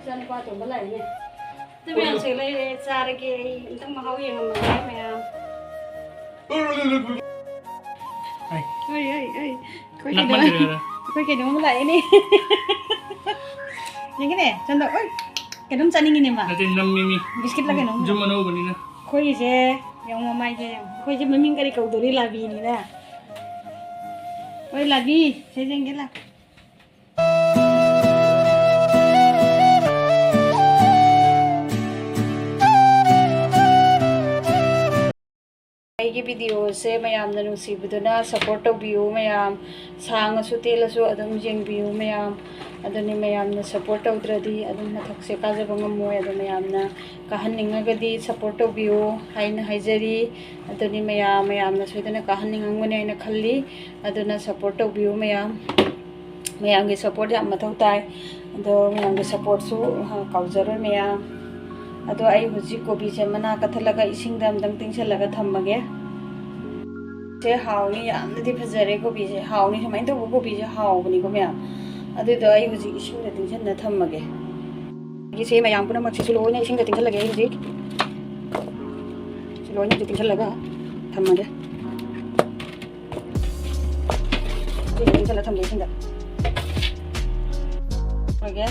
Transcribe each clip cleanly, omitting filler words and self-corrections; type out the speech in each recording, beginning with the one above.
chân qua tụi nó lại nè. Tôi bây giờ sẽ lấy ra đây kia, thằng mà hấu gì mà mày à. Ơi, coi cái nó lại nè. Những cái này, chân đâu, ơi, cái nó chân như này mà. Biscuit là cái nó. Zoom ano ba nila? Khoi je, yung mamay je, khoi je maming kari kau duri labi ni na. Oi labi, saya jengke lah. Aigi video se mayam na nusibuduna support view mayam sang asutela su adum jeng view mayam aduni mayam na support udradi adum mathak se kaja bangamoy adum mayam na kahanninga gadi support view haina haijari aduni mayam na suidana kahanninga ngone aina khalli aduna support view mayam ge support ya mathau tai ado mayam ge support su kaujaro mayam ado ai huji kobi se mana kathalaga ising dam dang tingchalaga thammage se hauni yamna di phajare kobi se hauni samai to kobi se haubni ko mya adu do ai huji ising da tingchanna thammage gi se mayam puna mak se loina ising da tingchalage huji se loina di tingchalaga thammage di tingchala thamge ising da oke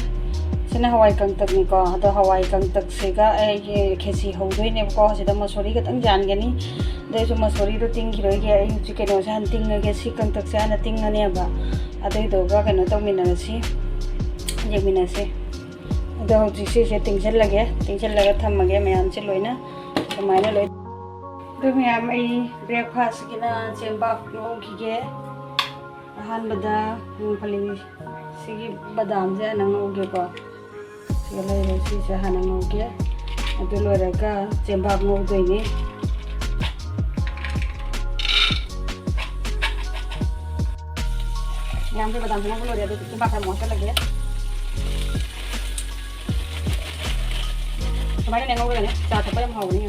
sina hawai kangtak ni ko ado hawai kangtak se ga ai khesi hodoi ne ko se da masori ga tang jan gani de so masori ro ting giroi ge ai chi ke no san ting ge si kangtak se ana ting ne ba ado do ga kana to mina si je mina se ado ji se ting chal lage thammage mayam che loina samai na loi do mayam ai breakfast kina chemba no ki ge ahan bada phali sigi badam je nang oge ko Sila yung sisa hanang ngogya. Ito lora ka, sembak ngogay ni. Yang pe badam sila lora ito sembak ka mo sa lagi. Kemarin yang ngogay ni, sa apa yang mau ni.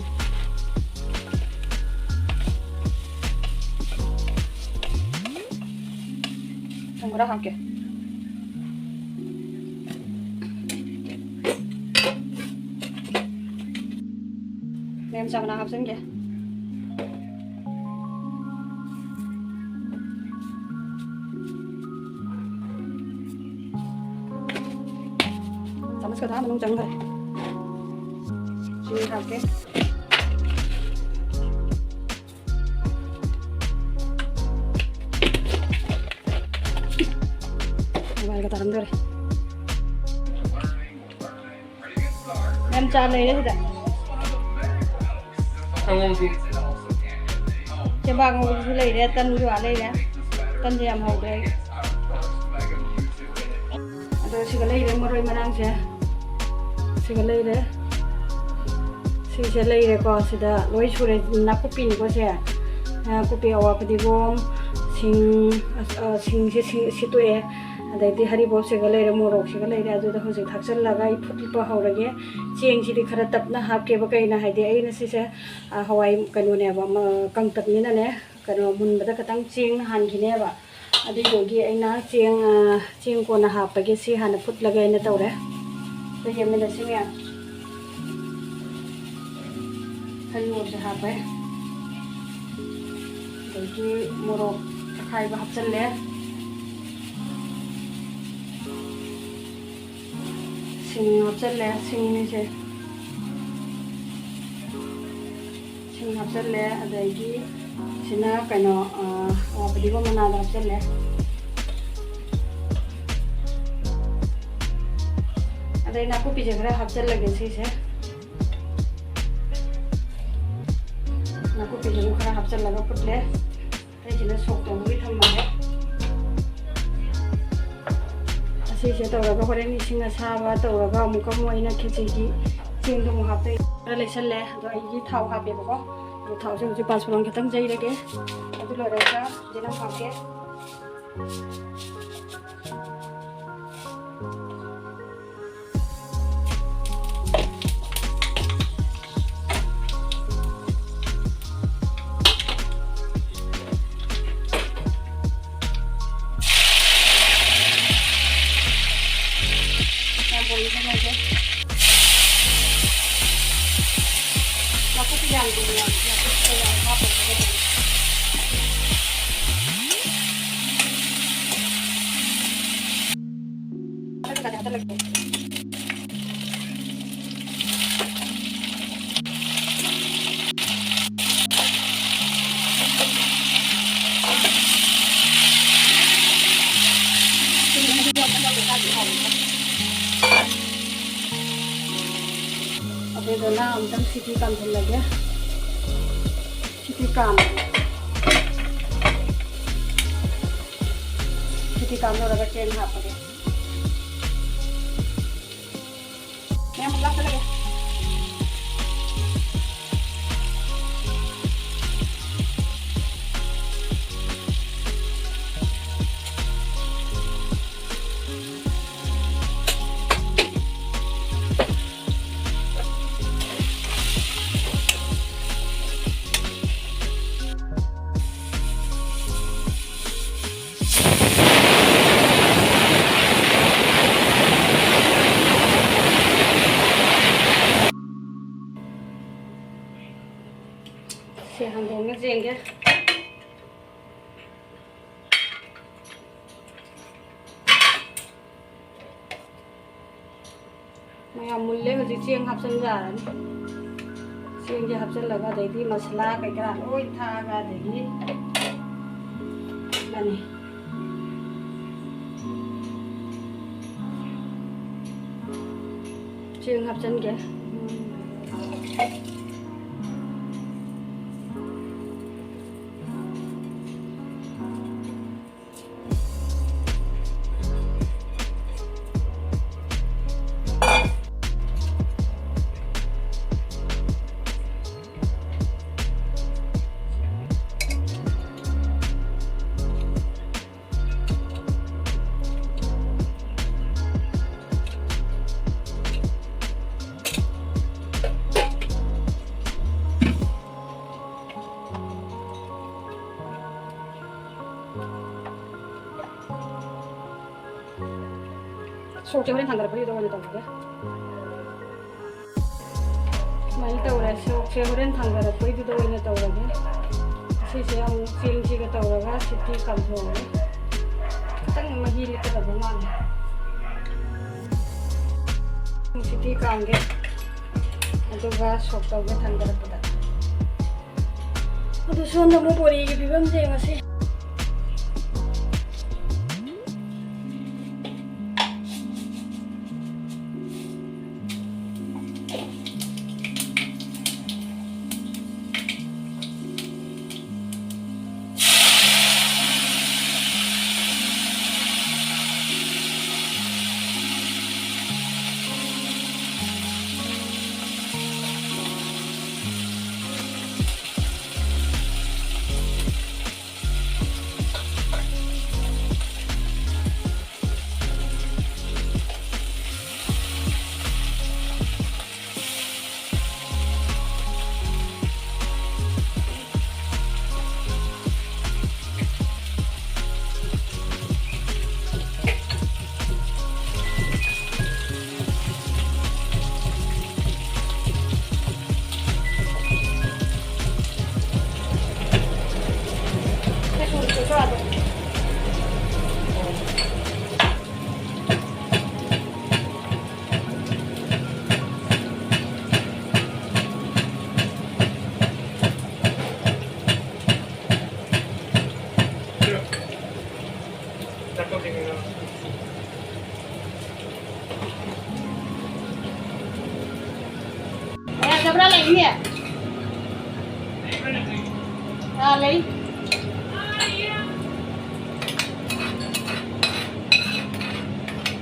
Tunggu dah ke. Em sao nào học sinh kìa sao mà không trắng thôi chị học cái vài cái tạm thôi em cha lấy đấy đấy cho bà ngồi lấy ra tân rửa lấy ra tân gì làm hậu đây rồi sẽ lấy ra một rồi mà đang sẽ lấy ra sẽ lấy ra có sẽ đã lối xuống đây nắp copy có sẽ copy ở bên đi gom sinh tuổi đây thì hari bol sẽ lấy ra morok sẽ lấy ra rồi đó sẽ thắc chân lagai phút đi bao rồi cái chieng chỉ đi khara tập na hấp cái bagai na hay đi ấy nó sẽ hawai cái nồi này mà căng tập như này cái nồi mun bắt đầu cái tăng chieng han cái này vậy adi yogi ấy na chieng ko na hấp cái gì han phút lagai na tàu đấy bây giờ mình đã xem nha hari bol sẽ hấp ấy rồi cái morok khai và hấp chân lên sinh hấp chân lên sinh như thế sinh hấp chân lên ở đây cái sinh cái nó bây giờ mình làm hấp chân lên ở đây nó cũng bây giờ cái hấp chân lên cái gì thế nó cũng bây giờ cái hấp chân lên cái phút lên đây chỉ là sốt tổng với thơm mà sẽ tàu ra cái này sinh sa và tàu ra cái một cái mồi na khechri chiên đồng hấp đây rồi lấy sẵn lẹ rồi cái thau hấp vậy bác rồi thau xong rồi pass cái tăng dây đấy cái rồi lấy ra để làm hấp cái bori sama aja. hapsalagay. Oke, ito na. Ang sitikam talaga. Sitikam. Sitikam na raga chain hapage. Mayam maglas talaga. Sẽ hàng bốn cái riêng kia. Mày muốn lấy một chiên hấp chân giả này. Chiên cho hấp chân là cái gì masala cái ôi tha cái gì. Đây này. Chiên hấp chân kìa. Sokche horen thangara pari doone tawge mai tawra sokche horen thangara pari doone tawge se am ching chi ga tawra siti kam ho tang mahi li ta ba man siti kam ge aduga sok tawge thangara pada adu sonda mo bori ge bibam je ngase Dabra lấy nè. Lấy.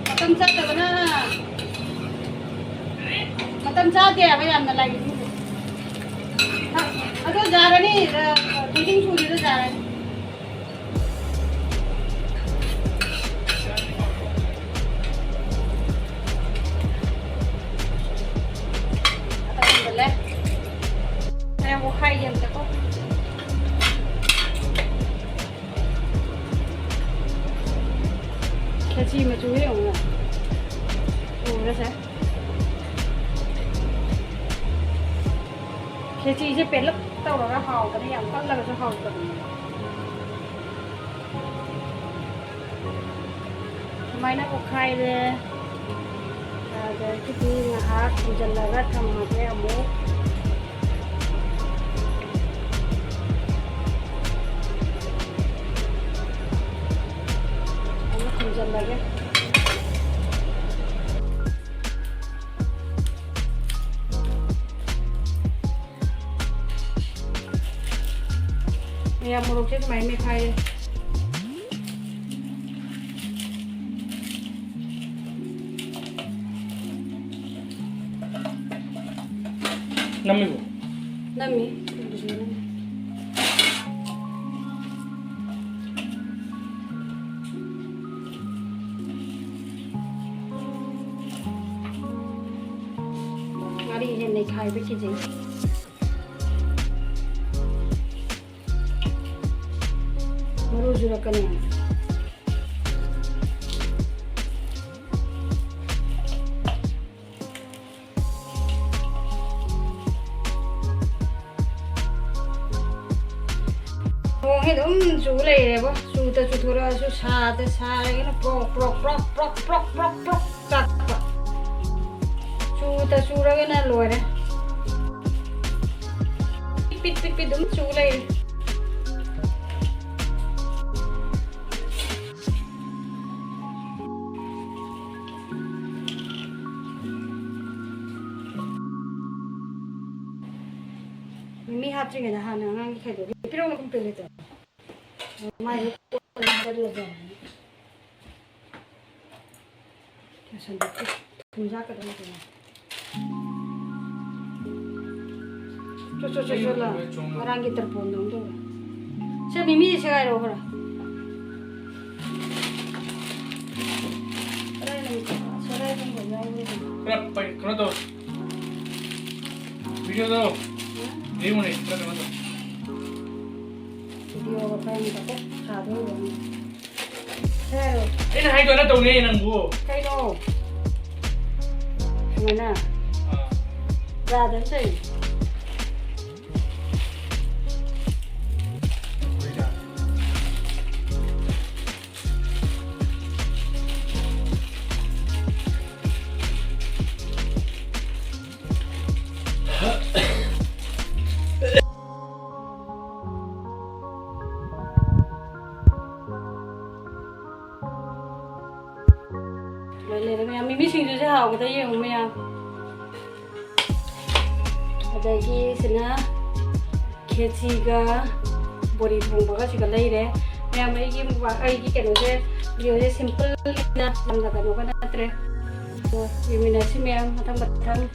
Matam sa ta bana. Matam sa dia apa yang nak lagi? Aduh jarang ni, bikin suri tu jarang. Saya mau khai yang tak kok. Khechri mà chú hiểu không ạ? Đó sao? Khechri sẽ bên lớp tàu đó hào cái này làm con là cho hào được. Mai nó có khai ꯑꯗꯒꯤꯗꯤ ꯉꯥꯏꯍꯥꯛ ꯊꯝꯖꯤꯜꯂꯒ ꯊꯝꯃꯒꯦ ꯑꯃꯨꯛꯊꯝꯖꯤꯜꯂꯒꯦ. Mayam moroknya semain mekhai. Nami ko. Nami. Mari ini khai beki jeng. Maru jurakan ya. Hết đúng chú này này bố, chú ta chú thua ra chú xa cái nó prok chặt bố. Chú ta chú ra cái này lùi này. Pít đúng chú này. Mimi hạt trên cái là hàng ngang khai được. Pero nó không tự lên được. Mai nó ra được rồi. Cái sản phẩm thùng rác cái đó này. Cho là orang kita terpondong tuh. Saya Mimi saya kaya orang. Saya yang Kenapa? Kenapa tuh? Video tuh. Ini mana? Kenapa tuh? Video apa yang kita sadu orang. Saya. Ini hai tuh tuh nih nang bu. Kayak no. Mana? Ra đến gì? Đây này Mimi singju sẽ hảo cái gì không mẹ? Adagi sina Khechriga bori thongba siga leire. Mayam aigi keno se video se simple na lamda kano kana tre. So yumina si mayam matang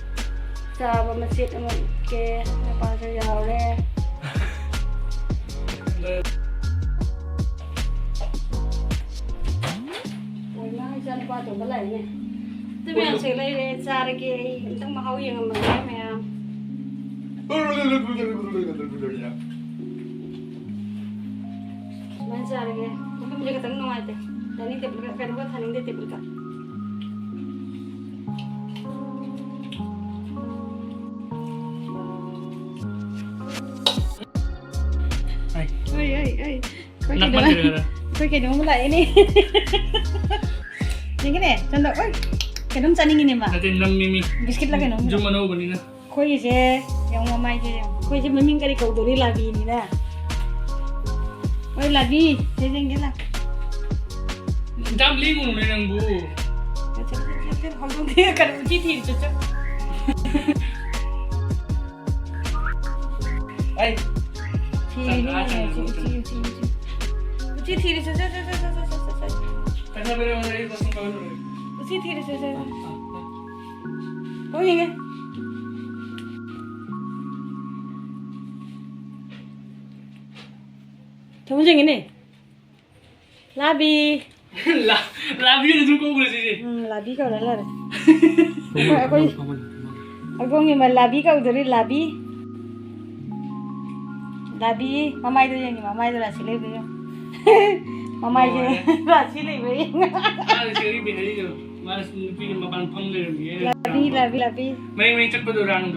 sa masit amon ke apa sa haure. Oi ma isan pa to balai ne. Tu mayam se leire sar ke tang mahau yang amang mayam. Mana lagi? Mungkin boleh ketemu nong aja. Dan ini tebel kan buat haning dia tebel kan. Oi. Kau kena mulai ini. Ini gini, contoh. Oi, kena cani ini mah. Nanti nam Mimi. Biskit lagi nong. Jom mana ubani na. Kau je, yang mama je. Kau je Mimi kari kau dori labi ini dah. Oi labi, jeng lah. Jam lingun nih nang bu. Hongkong dia kan uji thir cocok. Ay. Uji thir cocok. Kaya beri mana ini pasang kau dulu. Uji thir cocok. Oh iya. Kamu jangan ini. Labi. Labi itu tuh kau boleh sih. Labi kau dah lah. Aku ni mal labi kau dari labi. Labi, mama itu yang ni, mama itu nasi lebe. Mama itu nasi lebe. Ah, sih ini behari tu. Mas mungkin makan pang le. Labi. Main cek pada orang tu.